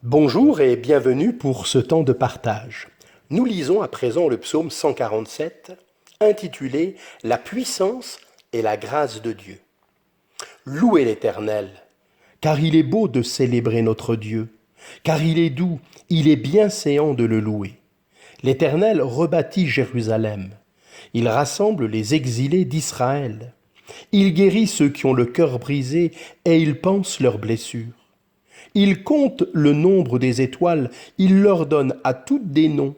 Bonjour et bienvenue pour ce temps de partage. Nous lisons à présent le psaume 147, intitulé « La puissance et la grâce de Dieu ». Louez l'Éternel, car il est beau de célébrer notre Dieu, car il est doux, il est bienséant de le louer. L'Éternel rebâtit Jérusalem, il rassemble les exilés d'Israël. Il guérit ceux qui ont le cœur brisé et il panse leurs blessures. Il compte le nombre des étoiles, il leur donne à toutes des noms.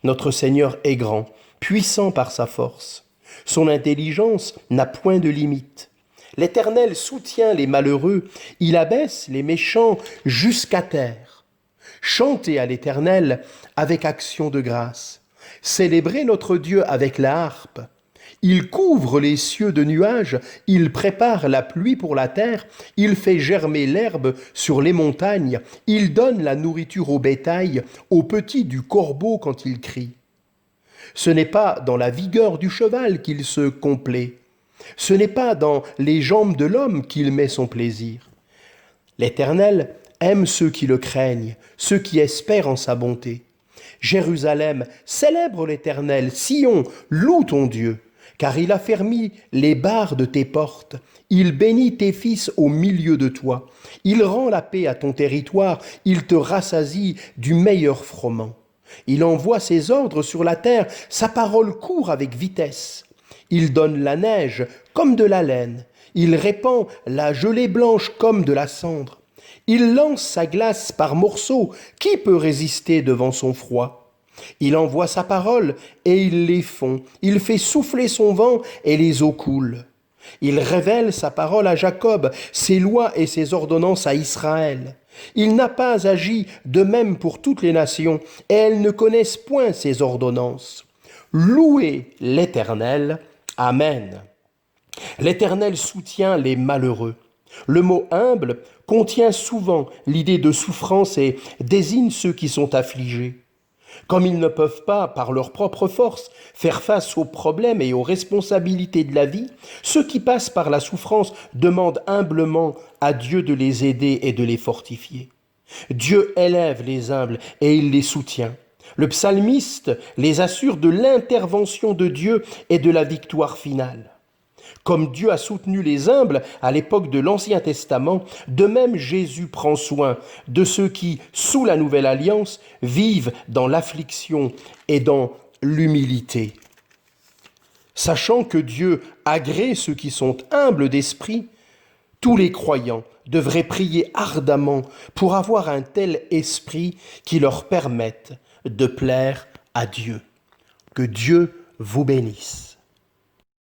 Notre Seigneur est grand, puissant par sa force. Son intelligence n'a point de limite. L'Éternel soutient les malheureux, il abaisse les méchants jusqu'à terre. Chantez à l'Éternel avec action de grâce. Célébrez notre Dieu avec la harpe. Il couvre les cieux de nuages, il prépare la pluie pour la terre, il fait germer l'herbe sur les montagnes, il donne la nourriture au bétail, aux petits du corbeau quand il crie. Ce n'est pas dans la vigueur du cheval qu'il se complaît, ce n'est pas dans les jambes de l'homme qu'il met son plaisir. L'Éternel aime ceux qui le craignent, ceux qui espèrent en sa bonté. Jérusalem, célèbre l'Éternel, Sion, loue ton Dieu. Car il a fermé les barres de tes portes, il bénit tes fils au milieu de toi, il rend la paix à ton territoire, il te rassasie du meilleur froment. Il envoie ses ordres sur la terre, sa parole court avec vitesse. Il donne la neige comme de la laine, il répand la gelée blanche comme de la cendre. Il lance sa glace par morceaux, qui peut résister devant son froid ? Il envoie sa parole et il les fond. Il fait souffler son vent et les eaux coulent. Il révèle sa parole à Jacob, ses lois et ses ordonnances à Israël. Il n'a pas agi de même pour toutes les nations, et elles ne connaissent point ses ordonnances. Louez l'Éternel. Amen. L'Éternel soutient les malheureux. Le mot humble contient souvent l'idée de souffrance et désigne ceux qui sont affligés. Comme ils ne peuvent pas, par leur propre force, faire face aux problèmes et aux responsabilités de la vie, ceux qui passent par la souffrance demandent humblement à Dieu de les aider et de les fortifier. Dieu élève les humbles et il les soutient. Le psalmiste les assure de l'intervention de Dieu et de la victoire finale. Comme Dieu a soutenu les humbles à l'époque de l'Ancien Testament, de même Jésus prend soin de ceux qui, sous la nouvelle alliance, vivent dans l'affliction et dans l'humilité. Sachant que Dieu agrée ceux qui sont humbles d'esprit, tous les croyants devraient prier ardemment pour avoir un tel esprit qui leur permette de plaire à Dieu. Que Dieu vous bénisse.